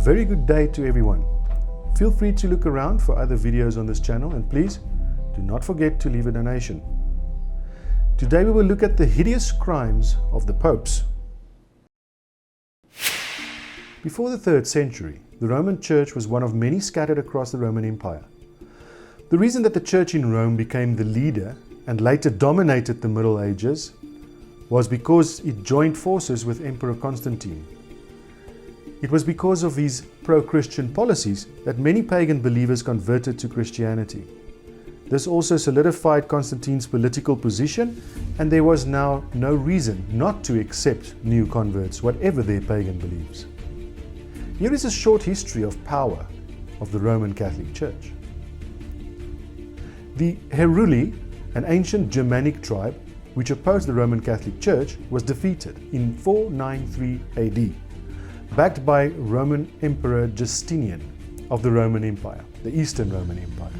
very good day to everyone. Feel free to look around for other videos on this channel, and please do not forget to leave a donation. Today we will look at the hideous crimes of the popes. Before the 3rd century, the Roman Church was one of many scattered across the Roman Empire. The reason that the Church in Rome became the leader and later dominated the Middle Ages was because it joined forces with Emperor Constantine. It was because of his pro-Christian policies that many pagan believers converted to Christianity. This also solidified Constantine's political position, and there was now no reason not to accept new converts, whatever their pagan beliefs. Here is a short history of power of the Roman Catholic Church. The Heruli, an ancient Germanic tribe which opposed the Roman Catholic Church, was defeated in 493 AD. Backed by Roman Emperor Justinian of the Roman Empire, the Eastern Roman Empire.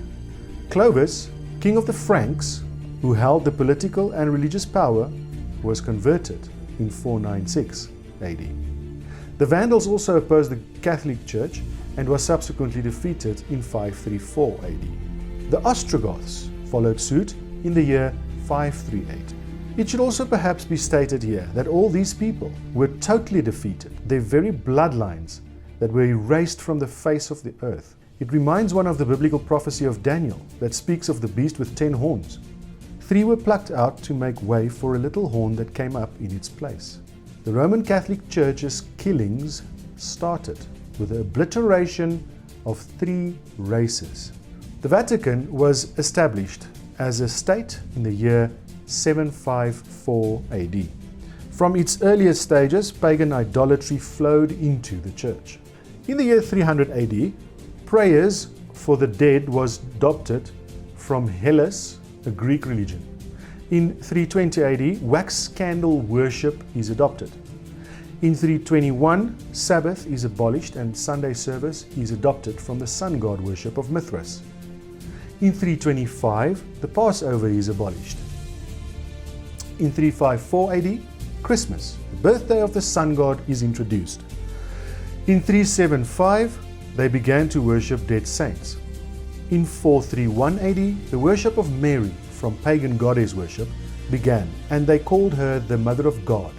Clovis, king of the Franks, who held the political and religious power, was converted in 496 AD. The Vandals also opposed the Catholic Church and was subsequently defeated in 534 AD. The Ostrogoths followed suit in the year 538. It should also perhaps be stated here that all these people were totally defeated, their very bloodlines that were erased from the face of the earth. It reminds one of the biblical prophecy of Daniel that speaks of the beast with 10 horns. 3 were plucked out to make way for a little horn that came up in its place. The Roman Catholic Church's killings started with the obliteration of 3 races. The Vatican was established as a state in the year 754 AD. From its earliest stages, pagan idolatry flowed into the church. In the year 300 AD, prayers for the dead was adopted from hideous, a Greek religion. In 320 AD, wax candle worship is adopted. In 321, Sabbath is abolished and Sunday service is adopted from the sun god worship of Mithras. In 325, the Passover is abolished. In 354 AD, Christmas, the birthday of the sun god, is introduced. In 375, they began to worship dead saints. In 431 AD, the worship of Mary from pagan goddess worship began, and they called her the Mother of God.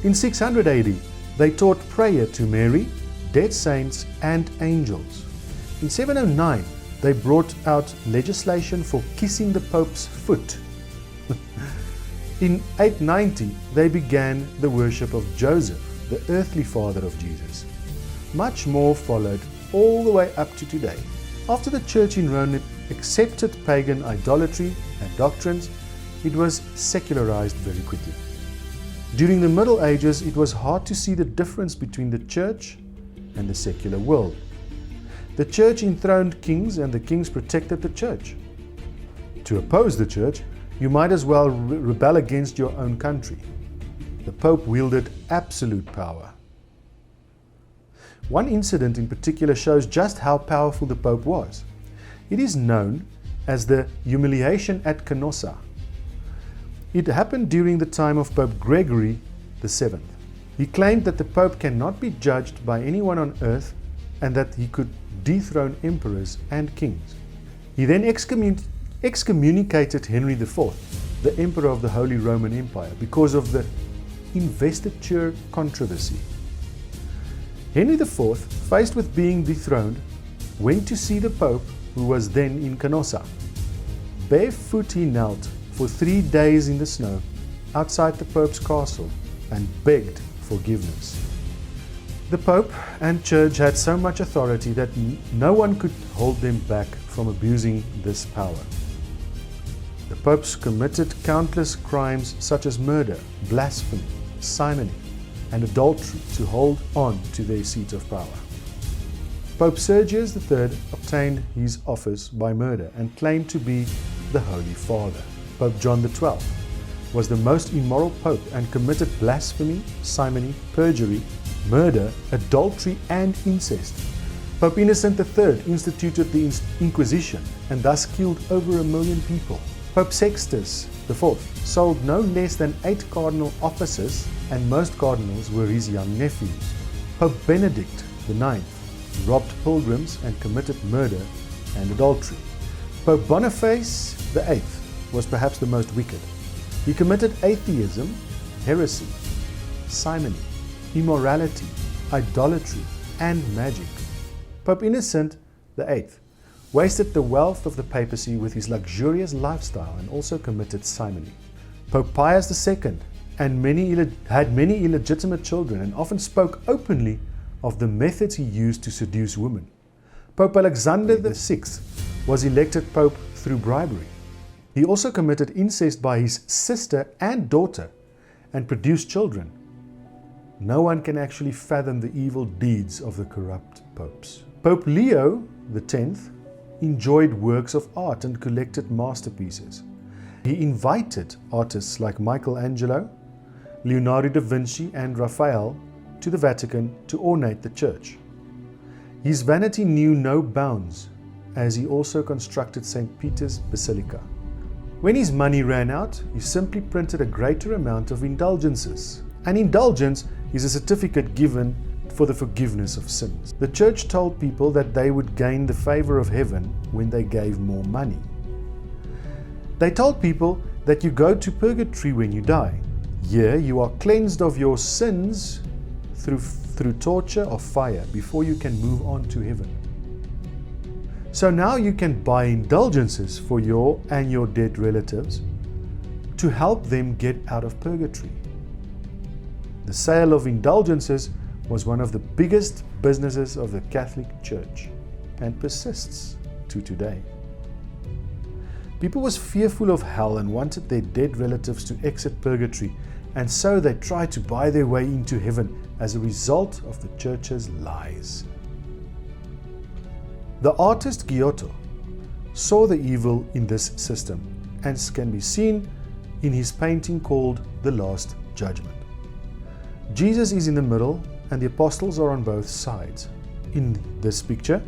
In 600 AD, they taught prayer to Mary, dead saints, and angels. In 709, they brought out legislation for kissing the Pope's foot. In 890, they began the worship of Joseph, the earthly father of Jesus. Much more followed all the way up to today. After the Church in Rome accepted pagan idolatry and doctrines, it was secularized very quickly. During the Middle Ages, it was hard to see the difference between the Church and the secular world. The Church enthroned kings, and the kings protected the Church. To oppose the Church, you might as well rebel against your own country. The Pope wielded absolute power. One incident in particular shows just how powerful the Pope was. It is known as the humiliation at Canossa. It happened during the time of Pope Gregory VII. He claimed that the Pope cannot be judged by anyone on earth and that he could dethrone emperors and kings. He then excommunicated Henry IV, the Emperor of the Holy Roman Empire, because of the investiture controversy. Henry IV, faced with being dethroned, went to see the Pope, who was then in Canossa. Barefoot he knelt for 3 days in the snow outside the Pope's castle and begged forgiveness. The Pope and Church had so much authority that no one could hold them back from abusing this power. The popes committed countless crimes such as murder, blasphemy, simony, and adultery to hold on to their seat of power. Pope Sergius III obtained his office by murder and claimed to be the Holy Father. Pope John XII was the most immoral pope and committed blasphemy, simony, perjury, murder, adultery, and incest. Pope Innocent III instituted the Inquisition and thus killed over 1 million people. Pope Sextus IV sold no less than 8 cardinal offices, and most cardinals were his young nephews. Pope Benedict IX robbed pilgrims and committed murder and adultery. Pope Boniface VIII was perhaps the most wicked. He committed atheism, heresy, simony, immorality, idolatry, and magic. Pope Innocent VIII wasted the wealth of the papacy with his luxurious lifestyle and also committed simony. Pope Pius II had many illegitimate children and often spoke openly of the methods he used to seduce women. Pope Alexander VI was elected pope through bribery. He also committed incest by his sister and daughter and produced children. No one can actually fathom the evil deeds of the corrupt popes. Pope Leo X enjoyed works of art and collected masterpieces. He invited artists like Michelangelo, Leonardo da Vinci, and Raphael to the Vatican to ornate the church. His vanity knew no bounds, as he also constructed St. Peter's Basilica. When his money ran out, he simply printed a greater amount of indulgences. An indulgence is a certificate given for the forgiveness of sins. The church told people that they would gain the favor of heaven when they gave more money. They told people that you go to purgatory when you die. Here you are cleansed of your sins through torture or fire before you can move on to heaven. So now you can buy indulgences for your and your dead relatives to help them get out of purgatory. The sale of indulgences was one of the biggest businesses of the Catholic Church and persists to today. People was fearful of hell and wanted their dead relatives to exit purgatory, and so they tried to buy their way into heaven as a result of the church's lies. The artist Giotto saw the evil in this system, and can be seen in his painting called The Last Judgment. Jesus is in the middle and the apostles are on both sides. In this picture,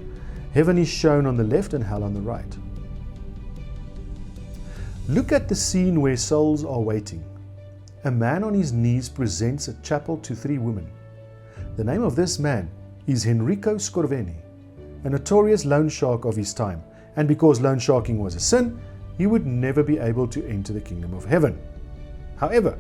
heaven is shown on the left and hell on the right. Look at the scene where souls are waiting. A man on his knees presents a chapel to 3 women. The name of this man is Enrico Scorveni, a notorious loan shark of his time, and because loan sharking was a sin, he would never be able to enter the kingdom of heaven. However,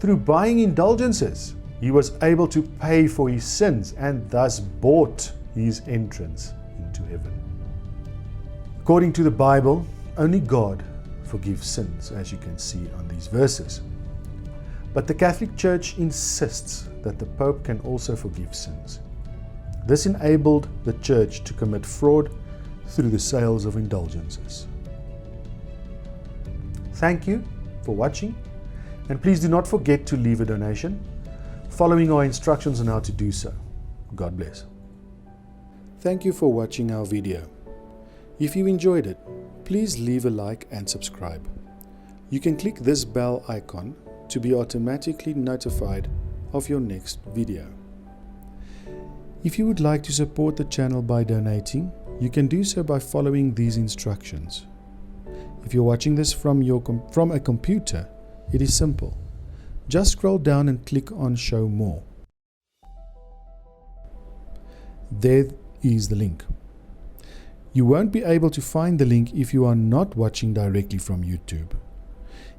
through buying indulgences, he was able to pay for his sins and thus bought his entrance into heaven. According to the Bible, only God forgives sins, as you can see on these verses. But the Catholic Church insists that the Pope can also forgive sins. This enabled the Church to commit fraud through the sales of indulgences. Thank you for watching, and please do not forget to leave a donation, following our instructions on how to do so. God bless. Thank you for watching our video. If you enjoyed it, please leave a like and subscribe. You can click this bell icon to be automatically notified of your next video. If you would like to support the channel by donating, you can do so by following these instructions. If you're watching this from a computer, it is simple. Just scroll down and click on Show More. There is the link. You won't be able to find the link if you are not watching directly from YouTube.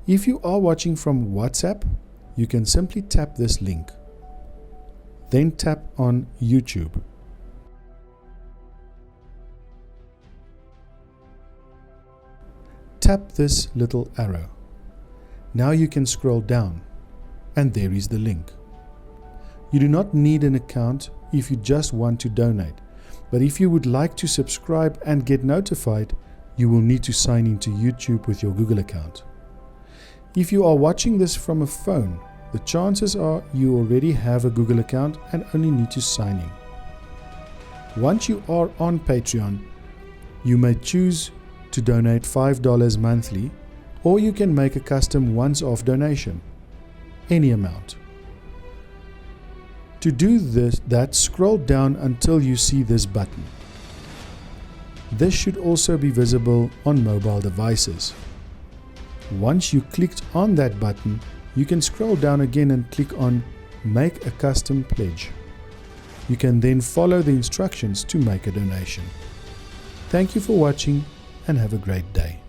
If you are watching from WhatsApp, you can simply tap this link. Then tap on YouTube. Tap this little arrow. Now you can scroll down, and there is the link. You do not need an account if you just want to donate, but if you would like to subscribe and get notified, you will need to sign into YouTube with your Google account. If you are watching this from a phone, the chances are you already have a Google account and only need to sign in. Once you are on Patreon, you may choose to donate $5 monthly, or you can make a custom once-off donation, any amount. To do that, scroll down until you see this button. This should also be visible on mobile devices. Once you clicked on that button, you can scroll down again and click on Make a Custom Pledge. You can then follow the instructions to make a donation. Thank you for watching and have a great day.